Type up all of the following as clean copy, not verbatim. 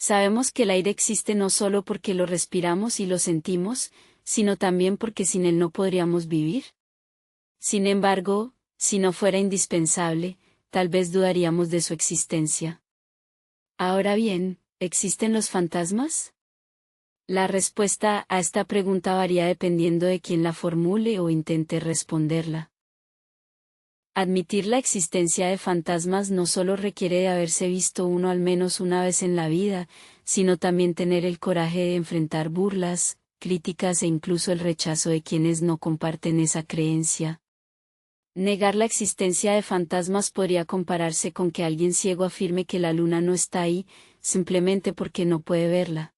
Sabemos que el aire existe no solo porque lo respiramos y lo sentimos, sino también porque sin él no podríamos vivir. Sin embargo, si no fuera indispensable, tal vez dudaríamos de su existencia. Ahora bien, ¿existen los fantasmas? La respuesta a esta pregunta varía dependiendo de quién la formule o intente responderla. Admitir la existencia de fantasmas no solo requiere de haberse visto uno al menos una vez en la vida, sino también tener el coraje de enfrentar burlas, críticas e incluso el rechazo de quienes no comparten esa creencia. Negar la existencia de fantasmas podría compararse con que alguien ciego afirme que la luna no está ahí, simplemente porque no puede verla.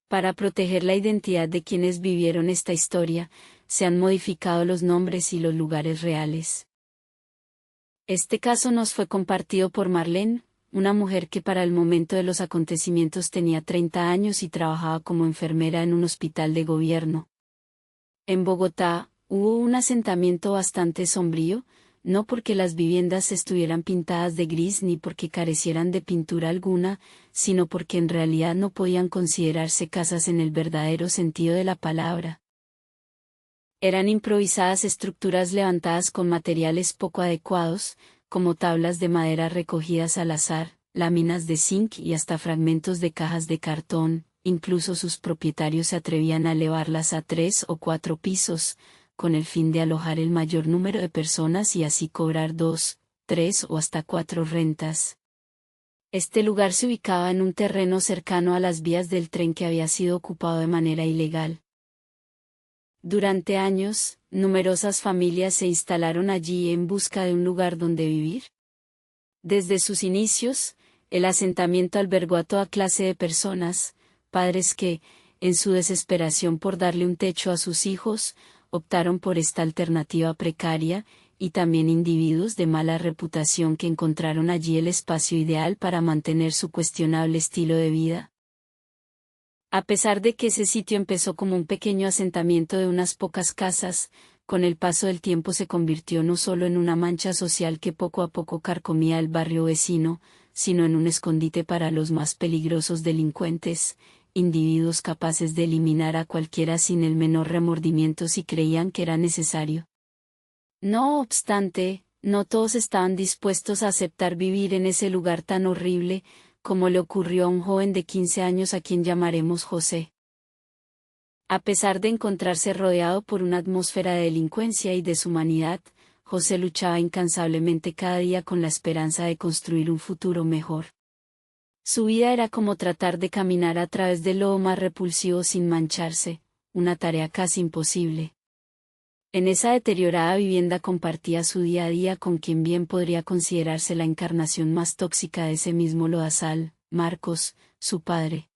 Para proteger la identidad de quienes vivieron esta historia, se han modificado los nombres y los lugares reales. Este caso nos fue compartido por Marlene, una mujer que para el momento de los acontecimientos tenía 30 años y trabajaba como enfermera en un hospital de gobierno. En Bogotá, hubo un asentamiento bastante sombrío, no porque las viviendas estuvieran pintadas de gris ni porque carecieran de pintura alguna, sino porque en realidad no podían considerarse casas en el verdadero sentido de la palabra. Eran improvisadas estructuras levantadas con materiales poco adecuados, como tablas de madera recogidas al azar, láminas de zinc y hasta fragmentos de cajas de cartón. Incluso sus propietarios se atrevían a elevarlas a 3 o 4 pisos, con el fin de alojar el mayor número de personas y así cobrar 2, 3 o hasta 4 rentas. Este lugar se ubicaba en un terreno cercano a las vías del tren que había sido ocupado de manera ilegal. Durante años, numerosas familias se instalaron allí en busca de un lugar donde vivir. Desde sus inicios, el asentamiento albergó a toda clase de personas, padres que, en su desesperación por darle un techo a sus hijos, optaron por esta alternativa precaria, y también individuos de mala reputación que encontraron allí el espacio ideal para mantener su cuestionable estilo de vida. A pesar de que ese sitio empezó como un pequeño asentamiento de unas pocas casas, con el paso del tiempo se convirtió no solo en una mancha social que poco a poco carcomía el barrio vecino, sino en un escondite para los más peligrosos delincuentes, individuos capaces de eliminar a cualquiera sin el menor remordimiento si creían que era necesario. No obstante, no todos estaban dispuestos a aceptar vivir en ese lugar tan horrible, como le ocurrió a un joven de 15 años a quien llamaremos José. A pesar de encontrarse rodeado por una atmósfera de delincuencia y deshumanidad, José luchaba incansablemente cada día con la esperanza de construir un futuro mejor. Su vida era como tratar de caminar a través del lodo más repulsivo sin mancharse, una tarea casi imposible. En esa deteriorada vivienda compartía su día a día con quien bien podría considerarse la encarnación más tóxica de ese mismo lodazal, Marcos, su padre.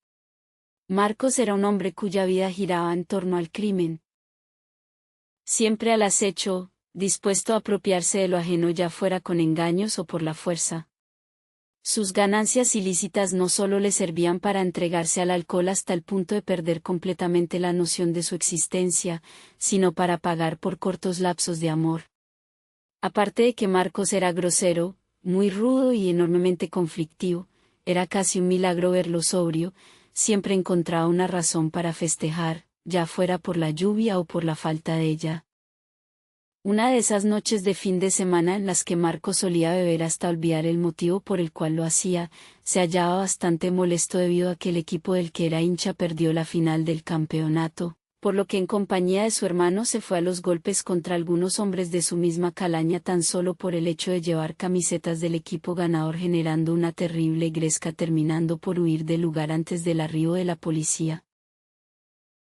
Marcos era un hombre cuya vida giraba en torno al crimen. Siempre al acecho, dispuesto a apropiarse de lo ajeno ya fuera con engaños o por la fuerza. Sus ganancias ilícitas no solo le servían para entregarse al alcohol hasta el punto de perder completamente la noción de su existencia, sino para pagar por cortos lapsos de amor. Aparte de que Marcos era grosero, muy rudo y enormemente conflictivo, era casi un milagro verlo sobrio, siempre encontraba una razón para festejar, ya fuera por la lluvia o por la falta de ella. Una de esas noches de fin de semana en las que Marcos solía beber hasta olvidar el motivo por el cual lo hacía, se hallaba bastante molesto debido a que el equipo del que era hincha perdió la final del campeonato, por lo que en compañía de su hermano se fue a los golpes contra algunos hombres de su misma calaña tan solo por el hecho de llevar camisetas del equipo ganador, generando una terrible gresca, terminando por huir del lugar antes del arribo de la policía.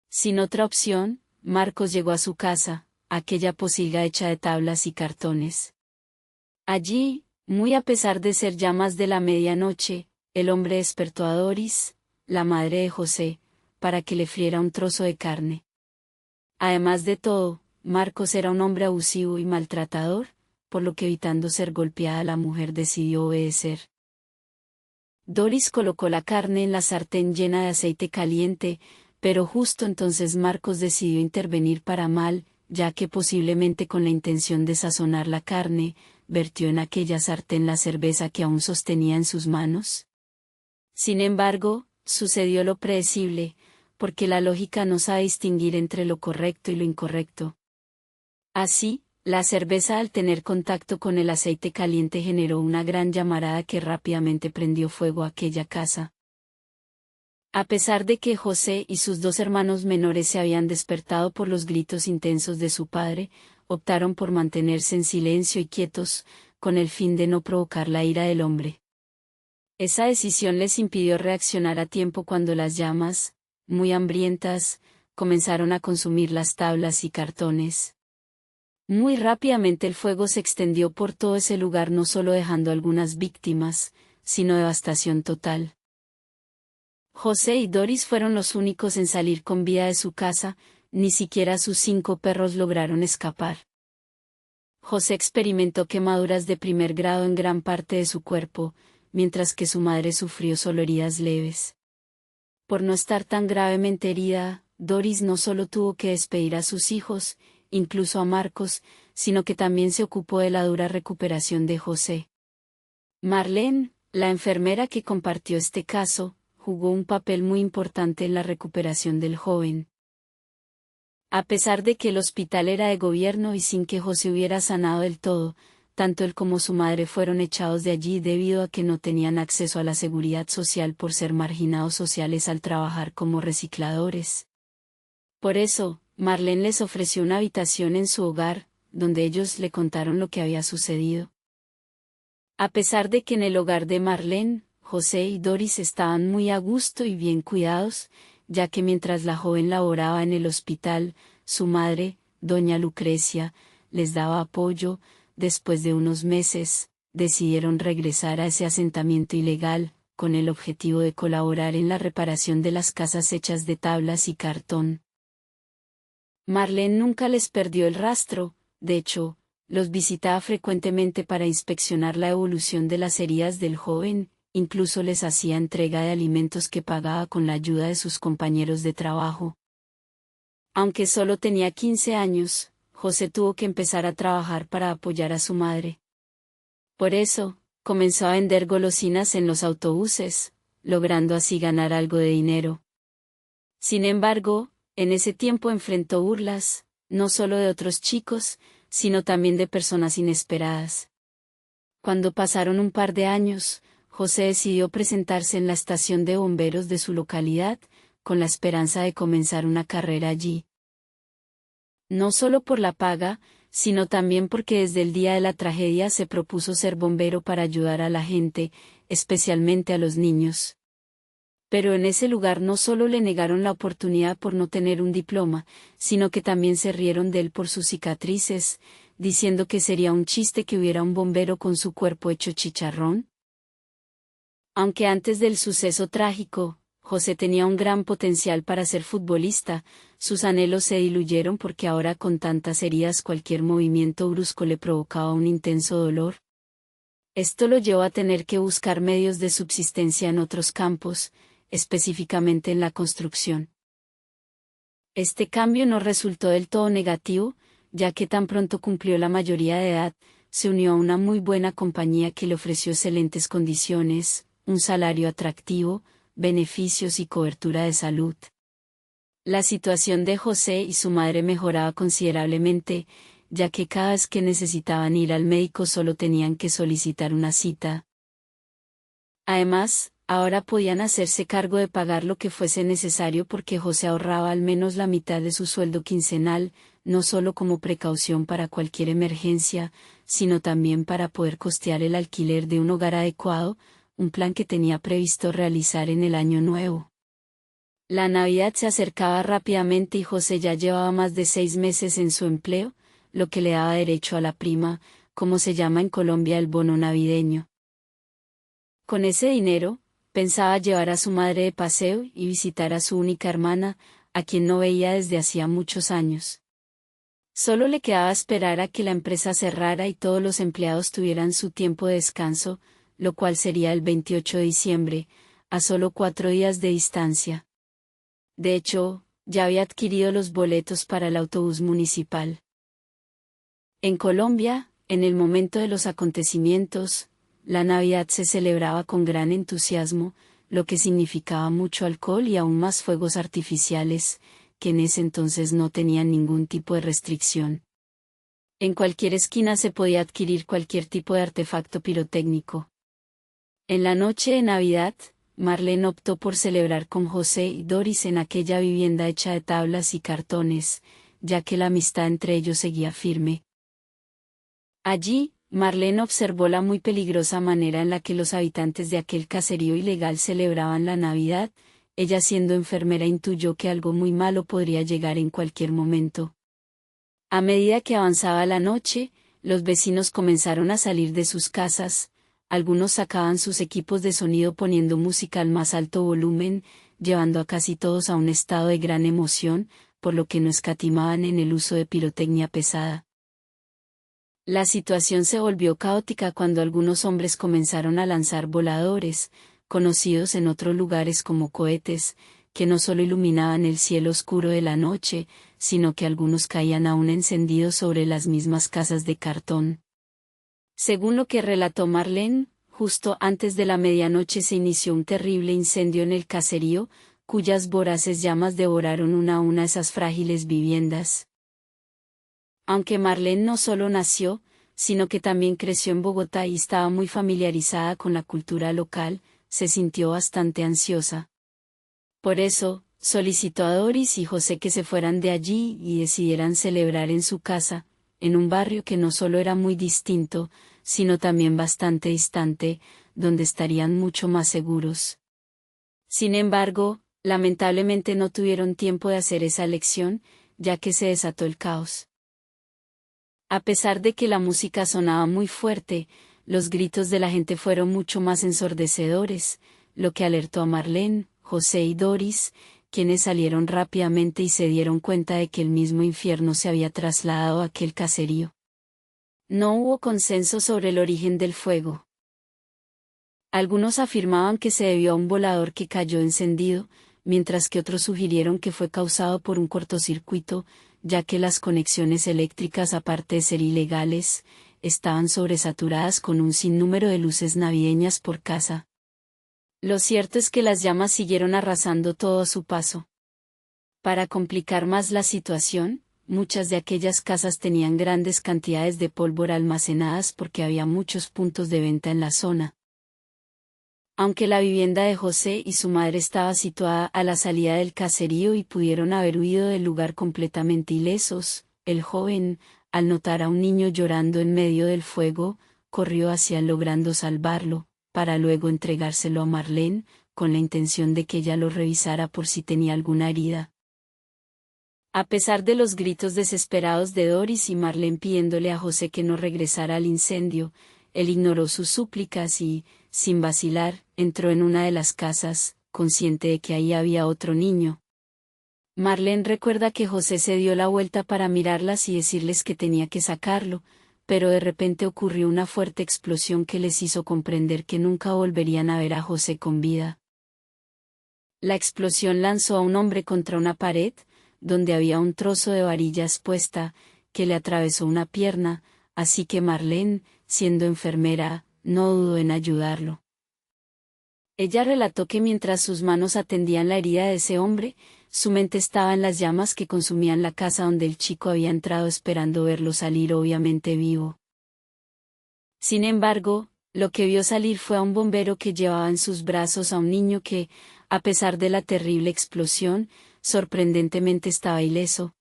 Sin otra opción, Marcos llegó a su casa, aquella posilga hecha de tablas y cartones. Allí, muy a pesar de ser ya más de la medianoche, el hombre despertó a Doris, la madre de José, para que le friera un trozo de carne. Además de todo, Marcos era un hombre abusivo y maltratador, por lo que evitando ser golpeada la mujer decidió obedecer. Doris colocó la carne en la sartén llena de aceite caliente, pero justo entonces Marcos decidió intervenir para mal, ya que posiblemente con la intención de sazonar la carne, vertió en aquella sartén la cerveza que aún sostenía en sus manos. Sin embargo, sucedió lo predecible, porque la lógica no sabe distinguir entre lo correcto y lo incorrecto. Así, la cerveza al tener contacto con el aceite caliente generó una gran llamarada que rápidamente prendió fuego a aquella casa. A pesar de que José y sus dos hermanos menores se habían despertado por los gritos intensos de su padre, optaron por mantenerse en silencio y quietos, con el fin de no provocar la ira del hombre. Esa decisión les impidió reaccionar a tiempo cuando las llamas, muy hambrientas, comenzaron a consumir las tablas y cartones. Muy rápidamente el fuego se extendió por todo ese lugar, no solo dejando algunas víctimas, sino devastación total. José y Doris fueron los únicos en salir con vida de su casa, ni siquiera sus 5 perros lograron escapar. José experimentó quemaduras de primer grado en gran parte de su cuerpo, mientras que su madre sufrió solo heridas leves. Por no estar tan gravemente herida, Doris no solo tuvo que despedir a sus hijos, incluso a Marcos, sino que también se ocupó de la dura recuperación de José. Marlene, la enfermera que compartió este caso, jugó un papel muy importante en la recuperación del joven. A pesar de que el hospital era de gobierno y sin que José hubiera sanado del todo, tanto él como su madre fueron echados de allí debido a que no tenían acceso a la seguridad social por ser marginados sociales al trabajar como recicladores. Por eso, Marlene les ofreció una habitación en su hogar, donde ellos le contaron lo que había sucedido. A pesar de que en el hogar de Marlene, José y Doris estaban muy a gusto y bien cuidados, ya que mientras la joven laboraba en el hospital, su madre, doña Lucrecia, les daba apoyo. Después de unos meses, decidieron regresar a ese asentamiento ilegal, con el objetivo de colaborar en la reparación de las casas hechas de tablas y cartón. Marlene nunca les perdió el rastro, de hecho, los visitaba frecuentemente para inspeccionar la evolución de las heridas del joven, incluso les hacía entrega de alimentos que pagaba con la ayuda de sus compañeros de trabajo. Aunque solo tenía 15 años, José tuvo que empezar a trabajar para apoyar a su madre. Por eso, comenzó a vender golosinas en los autobuses, logrando así ganar algo de dinero. Sin embargo, en ese tiempo enfrentó burlas, no solo de otros chicos, sino también de personas inesperadas. Cuando pasaron un par de años, José decidió presentarse en la estación de bomberos de su localidad, con la esperanza de comenzar una carrera allí. No solo por la paga, sino también porque desde el día de la tragedia se propuso ser bombero para ayudar a la gente, especialmente a los niños. Pero en ese lugar no solo le negaron la oportunidad por no tener un diploma, sino que también se rieron de él por sus cicatrices, diciendo que sería un chiste que hubiera un bombero con su cuerpo hecho chicharrón. Aunque antes del suceso trágico, José tenía un gran potencial para ser futbolista, sus anhelos se diluyeron porque ahora con tantas heridas cualquier movimiento brusco le provocaba un intenso dolor. Esto lo llevó a tener que buscar medios de subsistencia en otros campos, específicamente en la construcción. Este cambio no resultó del todo negativo, ya que tan pronto cumplió la mayoría de edad, se unió a una muy buena compañía que le ofreció excelentes condiciones, un salario atractivo, beneficios y cobertura de salud. La situación de José y su madre mejoraba considerablemente, ya que cada vez que necesitaban ir al médico solo tenían que solicitar una cita. Además, ahora podían hacerse cargo de pagar lo que fuese necesario porque José ahorraba al menos la mitad de su sueldo quincenal, no solo como precaución para cualquier emergencia, sino también para poder costear el alquiler de un hogar adecuado, un plan que tenía previsto realizar en el año nuevo. La Navidad se acercaba rápidamente y José ya llevaba más de 6 meses en su empleo, lo que le daba derecho a la prima, como se llama en Colombia el bono navideño. Con ese dinero, pensaba llevar a su madre de paseo y visitar a su única hermana, a quien no veía desde hacía muchos años. Solo le quedaba esperar a que la empresa cerrara y todos los empleados tuvieran su tiempo de descanso, lo cual sería el 28 de diciembre, a solo 4 días de distancia. De hecho, ya había adquirido los boletos para el autobús municipal. En Colombia, en el momento de los acontecimientos, la Navidad se celebraba con gran entusiasmo, lo que significaba mucho alcohol y aún más fuegos artificiales, que en ese entonces no tenían ningún tipo de restricción. En cualquier esquina se podía adquirir cualquier tipo de artefacto pirotécnico. En la noche de Navidad, Marlene optó por celebrar con José y Doris en aquella vivienda hecha de tablas y cartones, ya que la amistad entre ellos seguía firme. Allí, Marlene observó la muy peligrosa manera en la que los habitantes de aquel caserío ilegal celebraban la Navidad. Ella, siendo enfermera, intuyó que algo muy malo podría llegar en cualquier momento. A medida que avanzaba la noche, los vecinos comenzaron a salir de sus casas. Algunos sacaban sus equipos de sonido poniendo música al más alto volumen, llevando a casi todos a un estado de gran emoción, por lo que no escatimaban en el uso de pirotecnia pesada. La situación se volvió caótica cuando algunos hombres comenzaron a lanzar voladores, conocidos en otros lugares como cohetes, que no solo iluminaban el cielo oscuro de la noche, sino que algunos caían aún encendidos sobre las mismas casas de cartón. Según lo que relató Marlene, justo antes de la medianoche se inició un terrible incendio en el caserío, cuyas voraces llamas devoraron una a una esas frágiles viviendas. Aunque Marlene no solo nació, sino que también creció en Bogotá y estaba muy familiarizada con la cultura local, se sintió bastante ansiosa. Por eso, solicitó a Doris y José que se fueran de allí y decidieran celebrar en su casa, en un barrio que no solo era muy distinto, sino también bastante distante, donde estarían mucho más seguros. Sin embargo, lamentablemente no tuvieron tiempo de hacer esa elección, ya que se desató el caos. A pesar de que la música sonaba muy fuerte, los gritos de la gente fueron mucho más ensordecedores, lo que alertó a Marlene, José y Doris, quienes salieron rápidamente y se dieron cuenta de que el mismo infierno se había trasladado a aquel caserío. No hubo consenso sobre el origen del fuego. Algunos afirmaban que se debió a un volador que cayó encendido, mientras que otros sugirieron que fue causado por un cortocircuito, ya que las conexiones eléctricas, aparte de ser ilegales, estaban sobresaturadas con un sinnúmero de luces navideñas por casa. Lo cierto es que las llamas siguieron arrasando todo a su paso. Para complicar más la situación, muchas de aquellas casas tenían grandes cantidades de pólvora almacenadas porque había muchos puntos de venta en la zona. Aunque la vivienda de José y su madre estaba situada a la salida del caserío y pudieron haber huido del lugar completamente ilesos, el joven, al notar a un niño llorando en medio del fuego, corrió hacia él logrando salvarlo, para luego entregárselo a Marlene, con la intención de que ella lo revisara por si tenía alguna herida. A pesar de los gritos desesperados de Doris y Marlene pidiéndole a José que no regresara al incendio, él ignoró sus súplicas y, sin vacilar, entró en una de las casas, consciente de que ahí había otro niño. Marlene recuerda que José se dio la vuelta para mirarlas y decirles que tenía que sacarlo, pero de repente ocurrió una fuerte explosión que les hizo comprender que nunca volverían a ver a José con vida. La explosión lanzó a un hombre contra una pared, donde había un trozo de varilla expuesta, que le atravesó una pierna, así que Marlene, siendo enfermera, no dudó en ayudarlo. Ella relató que mientras sus manos atendían la herida de ese hombre, su mente estaba en las llamas que consumían la casa donde el chico había entrado esperando verlo salir obviamente vivo. Sin embargo, lo que vio salir fue a un bombero que llevaba en sus brazos a un niño que, a pesar de la terrible explosión, sorprendentemente estaba ileso.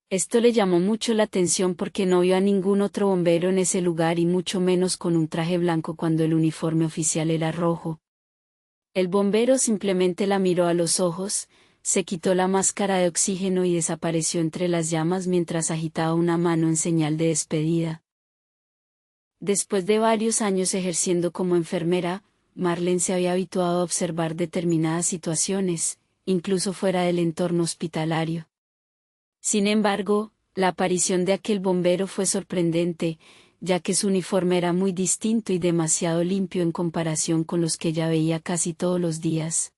Esto le llamó mucho la atención porque no vio a ningún otro bombero en ese lugar y mucho menos con un traje blanco cuando el uniforme oficial era rojo. El bombero simplemente la miró a los ojos, se quitó la máscara de oxígeno y desapareció entre las llamas mientras agitaba una mano en señal de despedida. Después de varios años ejerciendo como enfermera, Marlene se había habituado a observar determinadas situaciones, incluso fuera del entorno hospitalario. Sin embargo, la aparición de aquel bombero fue sorprendente, ya que su uniforme era muy distinto y demasiado limpio en comparación con los que ella veía casi todos los días.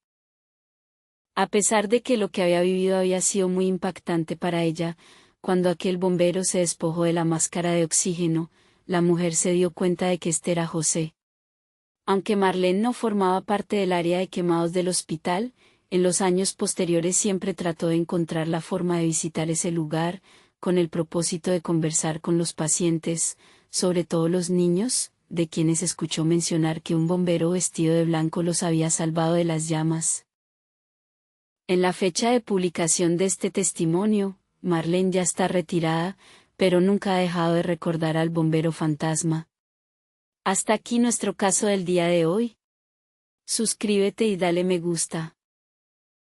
A pesar de que lo que había vivido había sido muy impactante para ella, cuando aquel bombero se despojó de la máscara de oxígeno, la mujer se dio cuenta de que este era José. Aunque Marlene no formaba parte del área de quemados del hospital, en los años posteriores siempre trató de encontrar la forma de visitar ese lugar, con el propósito de conversar con los pacientes, sobre todo los niños, de quienes escuchó mencionar que un bombero vestido de blanco los había salvado de las llamas. En la fecha de publicación de este testimonio, Marlene ya está retirada, pero nunca ha dejado de recordar al bombero fantasma. Hasta aquí nuestro caso del día de hoy. Suscríbete y dale me gusta.